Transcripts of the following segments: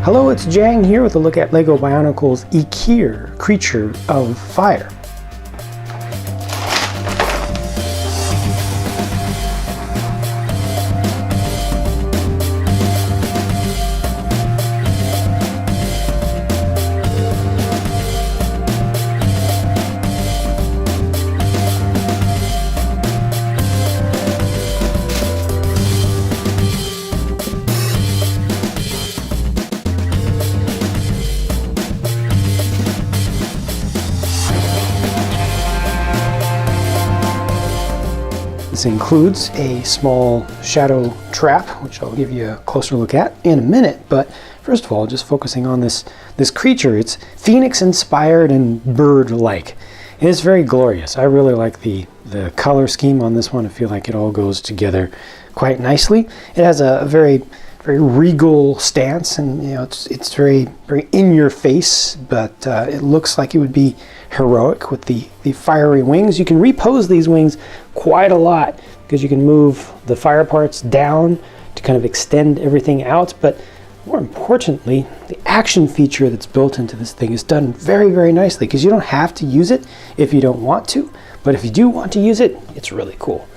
Hello, it's JANG here with a look at LEGO Bionicle's Ikir Creature of Fire. This includes a small shadow trap, which I'll give you a closer look at in a minute, but first of all, just focusing on this creature. It's phoenix-inspired and bird-like. And it's very glorious. I really like the color scheme on this one. I feel like it all goes together quite nicely. It has a very regal stance, and it's very in your face, but it looks like it would be heroic with the fiery wings. You can repose these wings quite a lot because you can move the fire parts down to kind of extend everything out, but more importantly, the action feature that's built into this thing is done very nicely, because you don't have to use it if you don't want to, but if you do want to use it, it's really cool.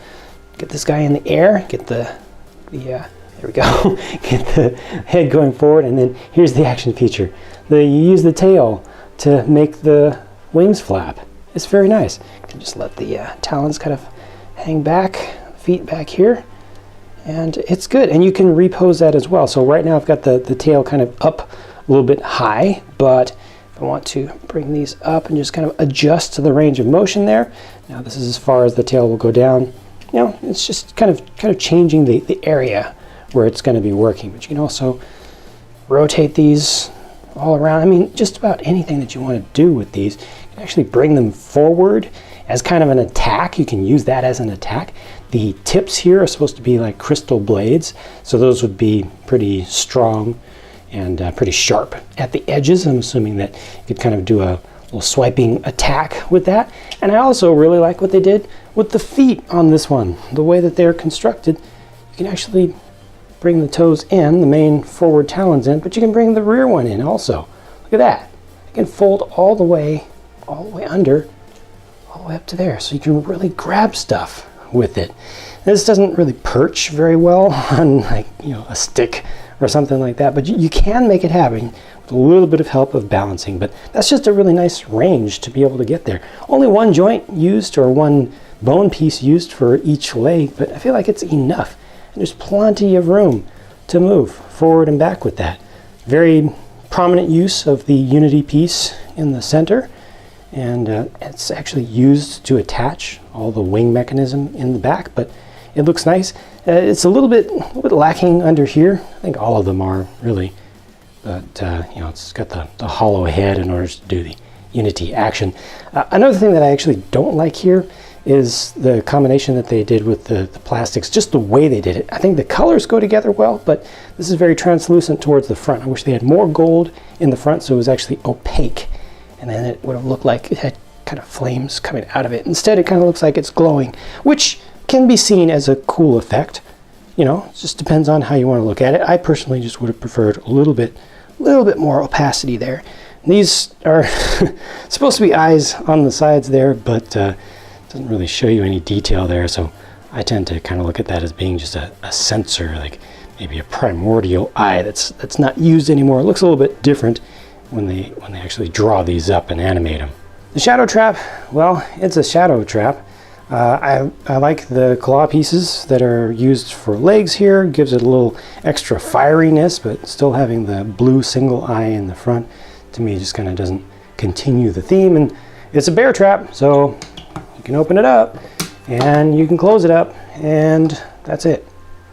Get this guy in the air, get there we go, get the head going forward, and then here's the action feature. You use the tail to make the wings flap. It's very nice. You can just let the talons kind of hang back, feet back here, and it's good. And you can repose that as well. So right now I've got the tail kind of up a little bit high, but if I want to bring these up and just kind of adjust to the range of motion there, now this is as far as the tail will go down. It's just kind of changing the area where it's going to be working. But you can also rotate these all around. I mean, just about anything that you want to do with these. You can actually bring them forward as kind of an attack. You can use that as an attack. The tips here are supposed to be like crystal blades, so those would be pretty strong and pretty sharp at the edges. I'm assuming that you could kind of do a little swiping attack with that. And I also really like what they did with the feet on this one. The way that they're constructed, you can actually bring the toes in, the main forward talons in, but you can bring the rear one in also. Look at that. You can fold all the way under, all the way up to there. So you can really grab stuff with it. This doesn't really perch very well on a stick or something like that, but you can make it happen with a little bit of help of balancing. But that's just a really nice range to be able to get there. Only one joint used, or one bone piece used for each leg, but I feel like it's enough. And there's plenty of room to move forward and back with that. Very prominent use of the unity piece in the center, and it's actually used to attach all the wing mechanism in the back, but it looks nice. It's a little bit lacking under here. I think all of them are really, but it's got the hollow head in order to do the unity action. Another thing that I actually don't like here is the combination that they did with the plastics, just the way they did it. I think the colors go together well, but this is very translucent towards the front. I wish they had more gold in the front so it was actually opaque, and then it would have looked like it had kind of flames coming out of it. Instead, it kind of looks like it's glowing, which can be seen as a cool effect. It just depends on how you want to look at it. I personally just would have preferred a little bit more opacity there. And these are supposed to be eyes on the sides there, but doesn't really show you any detail there, so I tend to kind of look at that as being just a sensor, like maybe a primordial eye that's not used anymore. It looks a little bit different when they actually draw these up and animate them. The shadow trap, well, it's a shadow trap. I like the claw pieces that are used for legs here. Gives it a little extra fieriness, but still having the blue single eye in the front, to me, just kind of doesn't continue the theme. And it's a bear trap, so you can open it up and you can close it up, and that's it.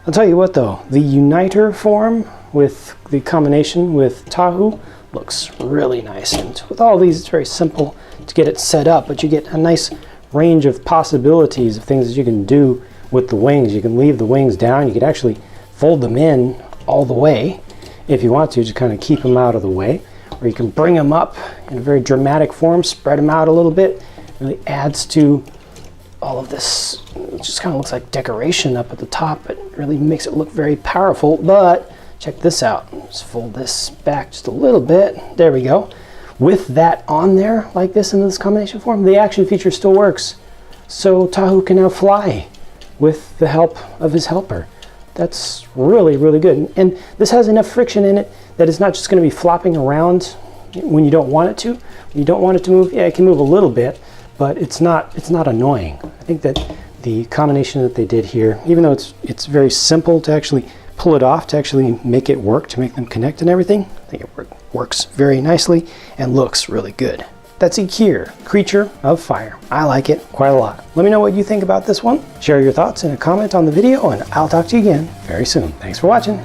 I'll tell you what though, the uniter form with the combination with Tahu looks really nice. And with all these, it's very simple to get it set up, but you get a nice range of possibilities of things that you can do with the wings. You can leave the wings down. You could actually fold them in all the way if you want to kind of keep them out of the way, or you can bring them up in a very dramatic form, spread them out a little bit. Really adds to all of this. It just kind of looks like decoration up at the top. It really makes it look very powerful, but check this out. Just fold this back just a little bit. There we go. With that on there, like this in this combination form, the action feature still works. So Tahu can now fly with the help of his helper. That's really, really good. And this has enough friction in it that it's not just going to be flopping around when you don't want it to. When you don't want it to move, yeah, it can move a little bit, but it's not annoying. I think that the combination that they did here, even though it's very simple to actually pull it off, to actually make it work, to make them connect and everything, I think it works very nicely and looks really good. That's Ikir, Creature of Fire. I like it quite a lot. Let me know what you think about this one. Share your thoughts in a comment on the video, and I'll talk to you again very soon. Thanks for watching.